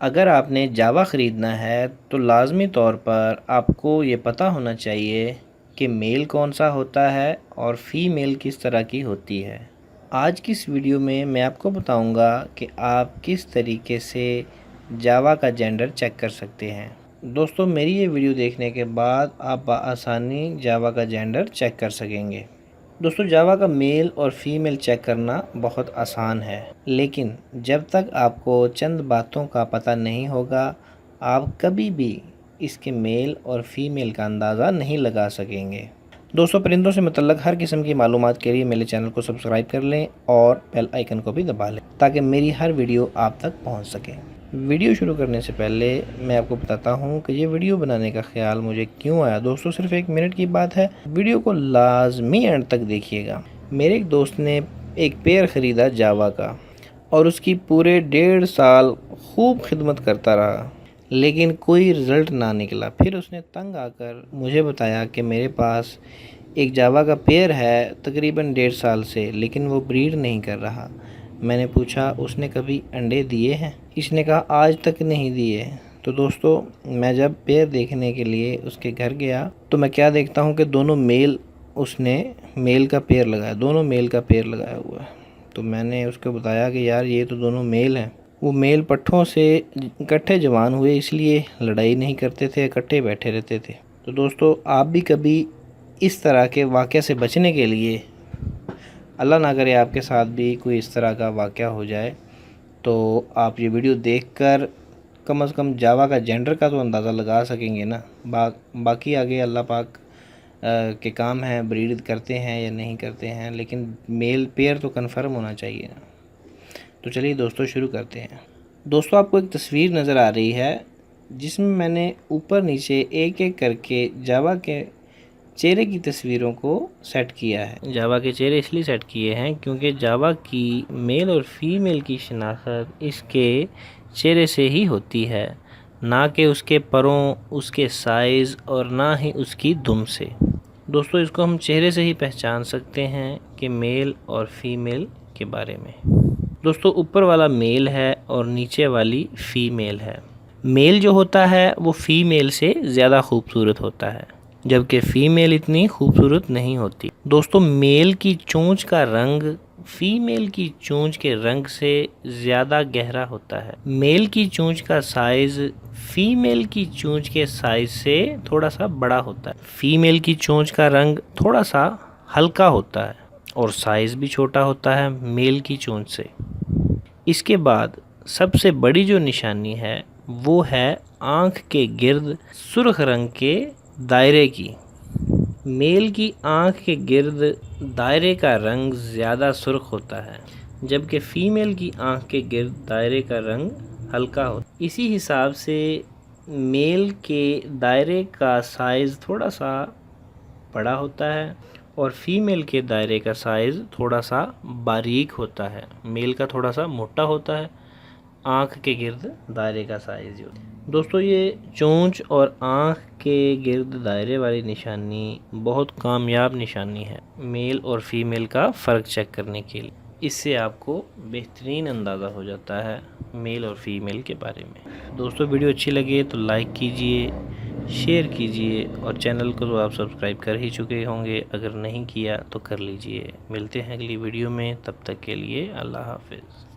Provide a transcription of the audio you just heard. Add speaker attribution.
Speaker 1: अगर आपने जावा ख़रीदना है तो लाज़मी तौर पर आपको ये पता होना चाहिए कि मेल कौन सा होता है और फ़ीमेल किस तरह की होती है। आज की इस वीडियो में मैं आपको बताऊंगा कि आप किस तरीके से जावा का जेंडर चेक कर सकते हैं। दोस्तों, मेरी ये वीडियो देखने के बाद आप आसानी जावा का जेंडर चेक कर सकेंगे। दोस्तों, जावा का मेल और फीमेल चेक करना बहुत आसान है, लेकिन जब तक आपको चंद बातों का पता नहीं होगा आप कभी भी इसके मेल और फीमेल का अंदाज़ा नहीं लगा सकेंगे। दोस्तों, परिंदों से मुतल्लक हर किस्म की मालूमात के लिए मेरे चैनल को सब्सक्राइब कर लें और बेल आइकन को भी दबा लें ताकि मेरी हर वीडियो आप तक पहुंच सके। वीडियो शुरू करने से पहले मैं आपको बताता हूं कि ये वीडियो बनाने का ख्याल मुझे क्यों आया। दोस्तों, सिर्फ 1 मिनट की बात है, वीडियो को लाजमी एंड तक देखिएगा। मेरे एक दोस्त ने एक पेयर ख़रीदा जावा का और उसकी पूरे 1.5 साल खूब खिदमत करता रहा, लेकिन कोई रिज़ल्ट ना निकला। फिर उसने तंग आकर मुझे बताया कि मेरे पास एक जावा का पेयर है तकरीबन 1.5 साल से, लेकिन वो ब्रीड नहीं कर रहा। मैंने पूछा उसने कभी अंडे दिए हैं? इसने कहा आज तक नहीं दिए। तो दोस्तों, मैं जब पेयर देखने के लिए उसके घर गया तो मैं क्या देखता हूँ कि दोनों मेल, उसने मेल का पेयर लगाया, दोनों मेल का पेयर लगाया हुआ है। तो मैंने उसको बताया कि यार ये तो दोनों मेल हैं। वो मेल पट्ठों से इकट्ठे जवान हुए, इसलिए लड़ाई नहीं करते थे, इकट्ठे बैठे रहते थे। तो दोस्तों, आप भी कभी इस तरह के वाक़े से बचने के लिए, अल्लाह ना करे आपके साथ भी कोई इस तरह का वाक़या हो जाए, तो आप ये वीडियो देखकर कम से कम जावा का जेंडर का तो अंदाज़ा लगा सकेंगे ना। बाकी आगे अल्लाह पाक के काम है, ब्रीड करते हैं या नहीं करते हैं, लेकिन मेल पेयर तो कंफर्म होना चाहिए ना। तो चलिए दोस्तों, शुरू करते हैं। दोस्तों, आपको एक तस्वीर नज़र आ रही है जिसमें मैंने ऊपर नीचे एक एक करके जावा के चेहरे की तस्वीरों को सेट किया है। जावा के चेहरे इसलिए सेट किए हैं क्योंकि जावा की मेल और फीमेल की शनाख्त इसके चेहरे से ही होती है, ना कि उसके परों, उसके साइज़ और ना ही उसकी दुम से। दोस्तों, इसको हम चेहरे से ही पहचान सकते हैं कि मेल और फीमेल के बारे में। दोस्तों, ऊपर वाला मेल है और नीचे वाली फ़ीमेल है। मेल जो होता है वो फ़ीमेल से ज़्यादा खूबसूरत होता है, जबकि फ़ीमेल इतनी खूबसूरत नहीं होती। दोस्तों, मेल की चोंच का रंग फ़ीमेल की चोंच के रंग से ज़्यादा गहरा होता है। मेल की चोंच का साइज़ फ़ीमेल की चोंच के साइज़ से थोड़ा सा बड़ा होता है। फ़ीमेल की चोंच का रंग थोड़ा सा हल्का होता है और साइज़ भी छोटा होता है मेल की चोंच से। इसके बाद सबसे बड़ी जो निशानी है वो है आँख के गिर्द सुर्ख रंग के दायरे की। मेल की आँख के गिर्द दायरे का रंग ज़्यादा सुर्ख होता है, जबकि फ़ीमेल की आँख के गिर्द दायरे का रंग हल्का होता है। इसी हिसाब से मेल के दायरे का साइज़ थोड़ा सा बड़ा होता है और फीमेल के दायरे का साइज़ थोड़ा सा बारीक होता है। मेल का थोड़ा सा मोटा होता है, आँख के गिर्द दायरे का साइज़। दोस्तों, ये चोंच और आँख के गिर्द दायरे वाली निशानी बहुत कामयाब निशानी है मेल और फीमेल का फ़र्क चेक करने के लिए। इससे आपको बेहतरीन अंदाज़ा हो जाता है मेल और फीमेल के बारे में। दोस्तों, वीडियो अच्छी लगे तो लाइक कीजिए, शेयर कीजिए और चैनल को तो आप सब्सक्राइब कर ही चुके होंगे, अगर नहीं किया तो कर लीजिए। मिलते हैं अगली वीडियो में, तब तक के लिए अल्लाह हाफ़िज़।